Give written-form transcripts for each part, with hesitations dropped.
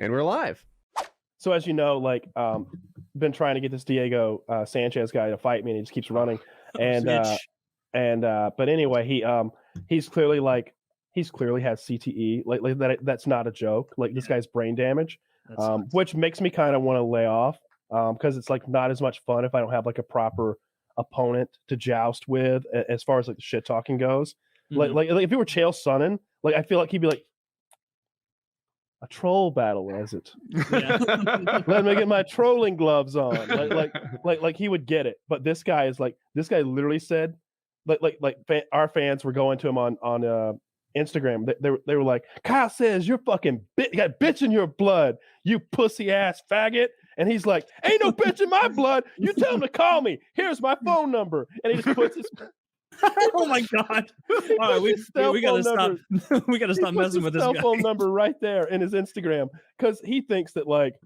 And we're live. So as you know, like, been trying to get this Diego Sanchez guy to fight me, and he just keeps running. And but anyway, he's clearly has CTE. Like that. That's not a joke. Like this guy's brain damage, which makes me kind of want to lay off, because it's like not as much fun if I don't have like a proper opponent to joust with as far as like the shit talking goes. Mm-hmm. Like if it were Chael Sonnen, like I feel like he'd be like, a troll battle, is it? Yeah. Let me get my trolling gloves on. Like he would get it. But this guy literally said, our fans were going to him on Instagram. They were like, Kyle says you're fucking you got bitch in your blood, you pussy ass faggot. And he's like, ain't no bitch in my blood. You tell him to call me. Here's my phone number. And he just puts his oh my god! All right, we gotta stop. We gotta stop messing with this guy. Cell phone number right there in his Instagram, because he thinks that like,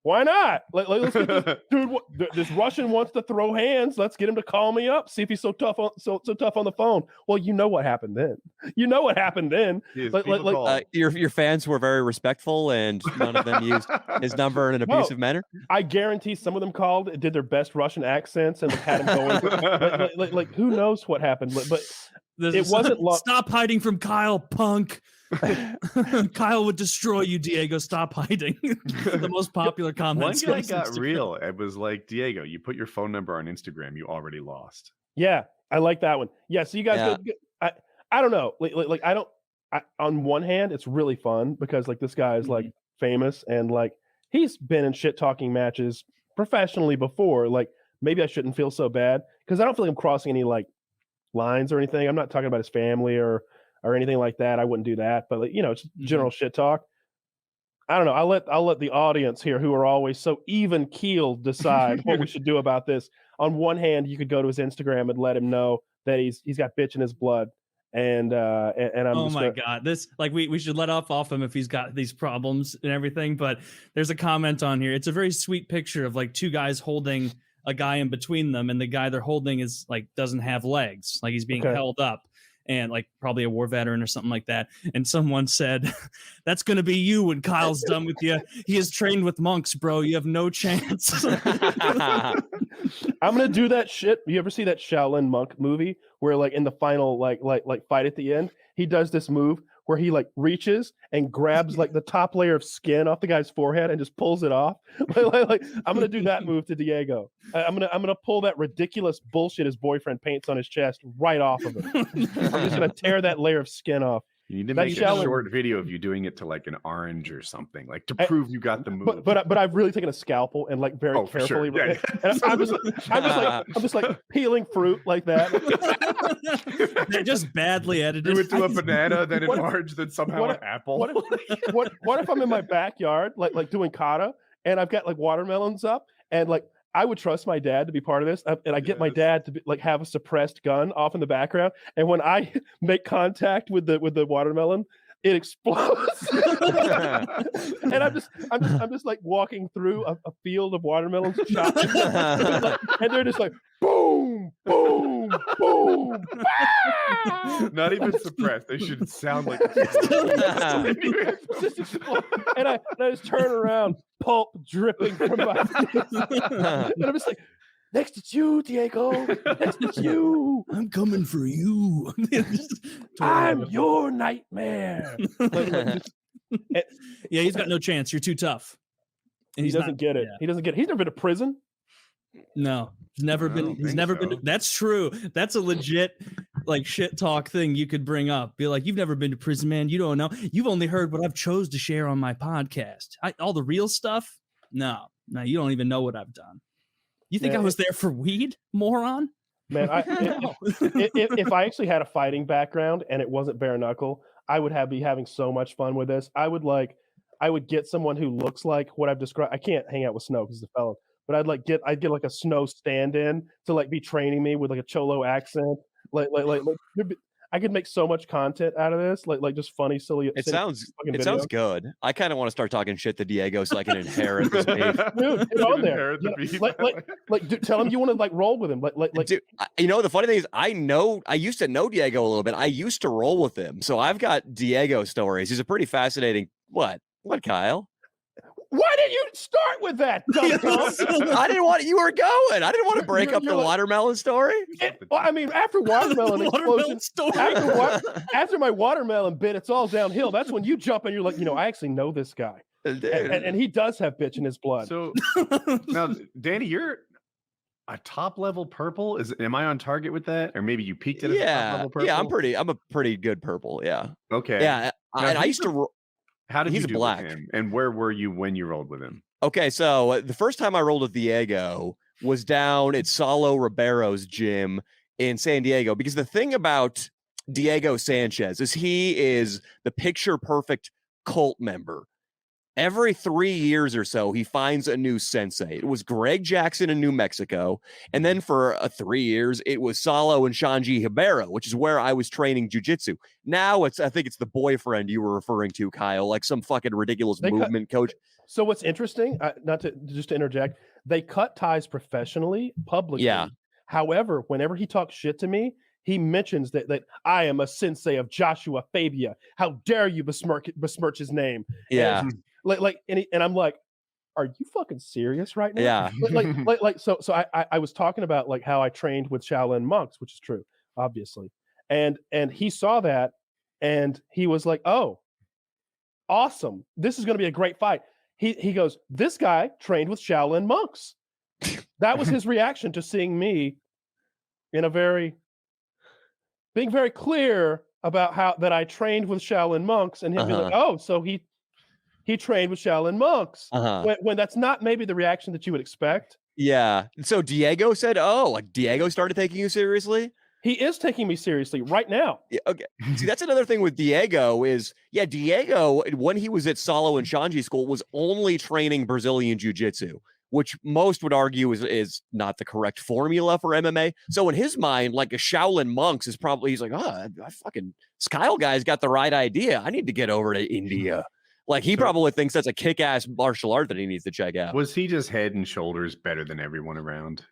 why not? Like let's get this dude. This Russian wants to throw hands. Let's get him to call me up. See if he's so tough on the phone. Well, you know what happened then. Your fans were very respectful, and none of them used his number in an abusive manner. I guarantee some of them called, did their best Russian accents, and had him going. like who knows what happened? But it wasn't. Stop hiding from Kyle, punk. Kyle would destroy you, Diego. Stop hiding. The most popular comment. One guy got real. It was like, Diego, you put your phone number on Instagram, you already lost. Yeah, I like that one. Yeah, so you guys, I don't know. On one hand, it's really fun because like this guy is like famous, and like he's been in shit talking matches professionally before. Like maybe I shouldn't feel so bad because I don't feel like I'm crossing any like lines or anything. I'm not talking about his family or anything like that. I wouldn't do that, but like, it's general shit talk. I don't know. I'll let the audience here, who are always so even keeled, decide what we should do about this. On one hand, you could go to his Instagram and let him know that he's got bitch in his blood, and I'm. God, this like we should let off him if he's got these problems and everything. But there's a comment on here. It's a very sweet picture of like two guys holding a guy in between them, and the guy they're holding is like doesn't have legs, like he's being held up. And like probably a war veteran or something like that. And someone said, that's going to be you when Kyle's done with you. He is trained with monks, bro. You have no chance. I'm going to do that shit. You ever see that Shaolin monk movie where like in the final, like fight at the end, he does this move where he like reaches and grabs like the top layer of skin off the guy's forehead and just pulls it off. Like I'm gonna do that move to Diego. I'm gonna pull that ridiculous bullshit his boyfriend paints on his chest right off of him. I'm just gonna tear that layer of skin off. You need to make a short video of you doing it to like an orange or something, like to prove you got the move. But I've really taken a scalpel and like very carefully. Sure. Yeah. And I'm just like peeling fruit like that. They're just badly edited. Do it to a banana, then an orange, then somehow an apple. What if I'm in my backyard, like doing kata, and I've got like watermelons up, and like I would trust my dad to be part of this, and I get my dad to like have a suppressed gun off in the background, and when I make contact with the watermelon, it explodes. And I'm just like walking through a field of watermelons, chopping, and they're just like boom, boom, boom. Not even suppressed. They should sound like and I just turn around, pulp dripping from my face. And I'm just like, next it's you, Diego. Next it's you. I'm coming for you. I'm your nightmare. Yeah, he's got no chance. You're too tough. And he doesn't get it. Yeah. He doesn't get it. He's never been to prison. No, he's never been. He's never been. That's true. That's a legit like shit talk thing you could bring up. Be like, you've never been to prison, man. You don't know. You've only heard what I've chose to share on my podcast. All the real stuff. No, you don't even know what I've done. You think I was there for weed, moron? Man, if I actually had a fighting background and it wasn't bare knuckle, I would be having so much fun with this. I would get someone who looks like what I've described. I can't hang out with Snow because he's a felon, but I'd get like a Snow stand-in to like be training me with like a Cholo accent. Like I could make so much content out of this, like just funny, silly. It sounds good. I kind of want to start talking shit to Diego so I can inherit this beef. Dude, get on there. Dude, tell him you want to like roll with him. Dude, you know the funny thing is, I used to know Diego a little bit. I used to roll with him, so I've got Diego stories. He's a pretty fascinating. What, Kyle? Why didn't you start with that, dum-dum? I didn't want you were going. I didn't want to break up the watermelon story. Well, I mean, after watermelon explosion, after my watermelon bit, it's all downhill. That's when you jump and you're like, I actually know this guy, and he does have bitch in his blood. So now, Danny, you're a top level purple. Am I on target with that, or maybe you peaked at a top level purple? Yeah, I'm a pretty good purple. Yeah. Okay. Yeah, I used to. How did he's you do black. with him, and where were you when you rolled with him? Okay, so the first time I rolled with Diego was down at Saulo Ribeiro's gym in San Diego, because the thing about Diego Sanchez is he is the picture perfect cult member. Every 3 years or so, he finds a new sensei. It was Greg Jackson in New Mexico. And then for 3 years, it was Saulo and Shanji Hibero, which is where I was training jiu-jitsu. Now I think it's the boyfriend you were referring to, Kyle, like some fucking ridiculous movement coach. So what's interesting, not to just to interject, they cut ties professionally, publicly. Yeah. However, whenever he talks shit to me, he mentions that I am a sensei of Joshua Fabia. How dare you besmirch his name? Yeah. And I'm like, are you fucking serious right now? Yeah. So I was talking about like how I trained with Shaolin monks, which is true, obviously. And he saw that and he was like, oh, awesome. This is going to be a great fight. He goes, this guy trained with Shaolin monks. That was his reaction to seeing me being very clear about how that I trained with Shaolin monks, and him be like, oh, so he trained with Shaolin monks. When that's not maybe the reaction that you would expect. Yeah. So Diego said, oh, like Diego started taking you seriously? He is taking me seriously right now. Yeah, okay. See, that's another thing with Diego is, Diego, when he was at Saulo and Shanji school, was only training Brazilian Jiu-Jitsu, which most would argue is not the correct formula for MMA. So in his mind, like a Shaolin monks is probably, he's like, I fucking, this Kyle guy's got the right idea. I need to get over to India. Like he probably thinks that's a kick-ass martial art that he needs to check out. Was he just head and shoulders better than everyone around?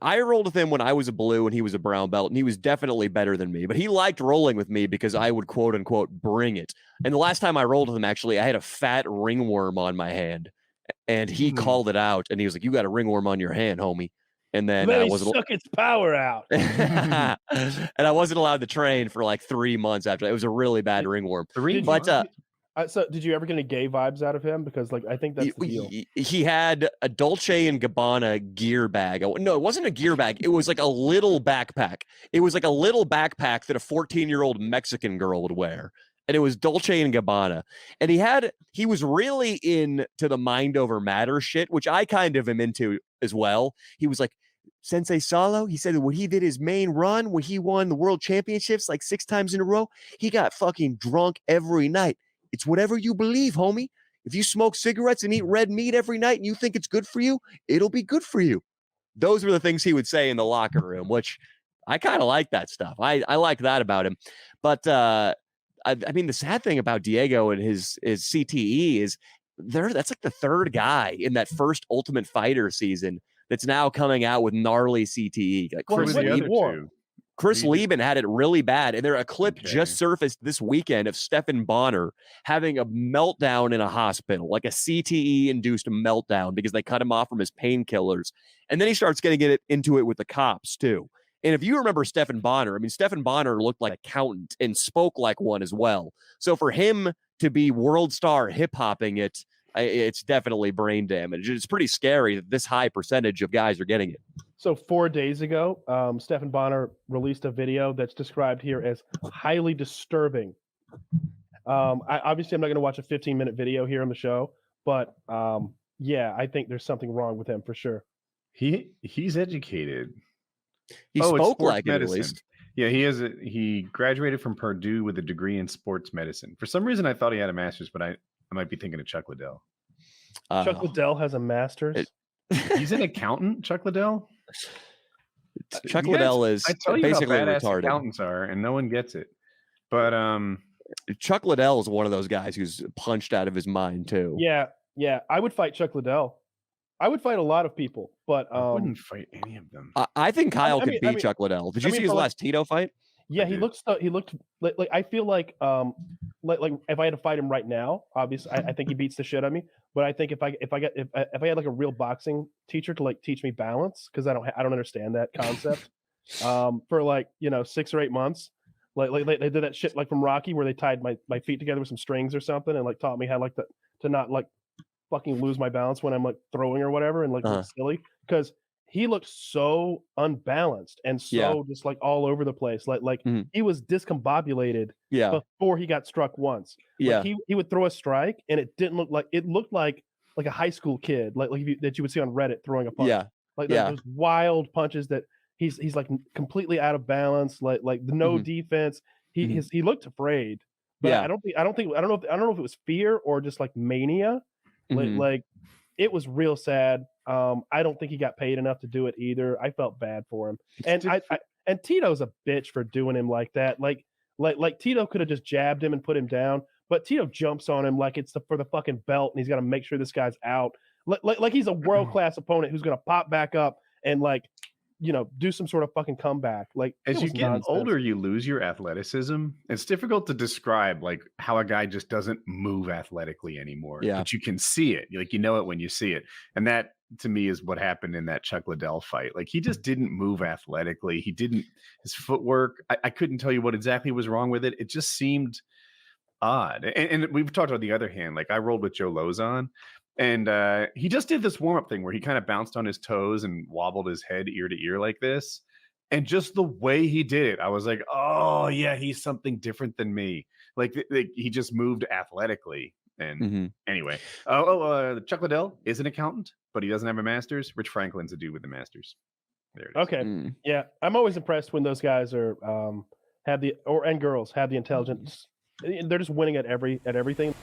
I rolled with him when I was a blue and he was a brown belt, and he was definitely better than me, but he liked rolling with me because I would quote unquote bring it. And the last time I rolled with him, actually, I had a fat ringworm on my hand and he called it out and he was like, you got a ringworm on your hand, homie. And then I suck its power out. And I wasn't allowed to train for like 3 months after that. It was a really bad ringworm. So did you ever get any gay vibes out of him? Because like I think that's the deal. He had a Dolce & Gabbana gear bag. No, it wasn't a gear bag. It was like a little backpack. It was like a little backpack that a 14-year-old Mexican girl would wear. And it was Dolce & Gabbana. And he was really into the mind over matter shit, which I kind of am into as well. He was like, Sensei Saulo, he said that when he did his main run, when he won the world championships like 6 times in a row, he got fucking drunk every night. It's whatever you believe, homie. If you smoke cigarettes and eat red meat every night and you think it's good for you, it'll be good for you. Those were the things he would say in the locker room, which I kind of like that stuff. I like that about him. But I mean, the sad thing about Diego and his CTE is that's like the third guy in that first Ultimate Fighter season that's now coming out with gnarly CTE. Like Chris Lieben had it really bad, and a clip just surfaced this weekend of Stephan Bonner having a meltdown in a hospital, like a CTE-induced meltdown because they cut him off from his painkillers. And then he starts getting into it with the cops, too. And if you remember Stephan Bonner, I mean, Stephan Bonner looked like an accountant and spoke like one as well. So for him to be world star hip-hopping it's definitely brain damage. It's pretty scary that this high percentage of guys are getting it. So 4 days ago, Stephan Bonner released a video that's described here as highly disturbing. Obviously, I'm not going to watch a 15-minute video here on the show, but I think there's something wrong with him for sure. He's educated. He spoke like it, at least. Yeah, he graduated from Purdue with a degree in sports medicine. For some reason, I thought he had a master's, but I might be thinking of Chuck Liddell. Chuck Liddell has a master's. He's an accountant, Chuck Liddell. Chuck Liddell is basically how badass retarded. Accountants are, and no one gets it. But Chuck Liddell is one of those guys who's punched out of his mind too. Yeah. I would fight Chuck Liddell. I would fight a lot of people, but I wouldn't fight any of them. I think Kyle could beat Chuck Liddell. Did you see his last Tito fight? Yeah, he looked like I feel like if I had to fight him right now, obviously I think he beats the shit out of me. But I think if I had like a real boxing teacher to like teach me balance, because I don't understand that concept, for like 6 or 8 months, like they did that shit like from Rocky where they tied my feet together with some strings or something and like taught me how like to not like fucking lose my balance when I'm like throwing or whatever and like look silly, because he looked so unbalanced and so just like all over the place. Like he was discombobulated before he got struck once. Like he would throw a strike and it looked like a high school kid, that you would see on Reddit throwing a punch. Those wild punches that he's like completely out of balance, like no defense. He looked afraid. But I don't know if it was fear or just like mania. Like it was real sad. I don't think he got paid enough to do it either. I felt bad for him, and Tito's a bitch for doing him like that. Like Tito could have just jabbed him and put him down, but Tito jumps on him like it's for the fucking belt, and he's got to make sure this guy's out. Like he's a world class opponent who's gonna pop back up and do some sort of fucking comeback. Like as you get older, you lose your athleticism. It's difficult to describe like how a guy just doesn't move athletically anymore. But you can see it. Like you know it when you see it. And that to me is what happened in that Chuck Liddell fight. Like he just didn't move athletically. His footwork, I couldn't tell you what exactly was wrong with it. It just seemed odd. And we've talked on the other hand, like I rolled with Joe Lozon. And he just did this warm-up thing where he kind of bounced on his toes and wobbled his head ear to ear like this. And just the way he did it, I was like, oh, yeah, he's something different than me. Like he just moved athletically. And anyway, Chuck Liddell is an accountant, but he doesn't have a master's. Rich Franklin's a dude with a master's. There it is. Okay. Yeah. I'm always impressed when those guys are and girls have the intelligence. They're just winning at everything.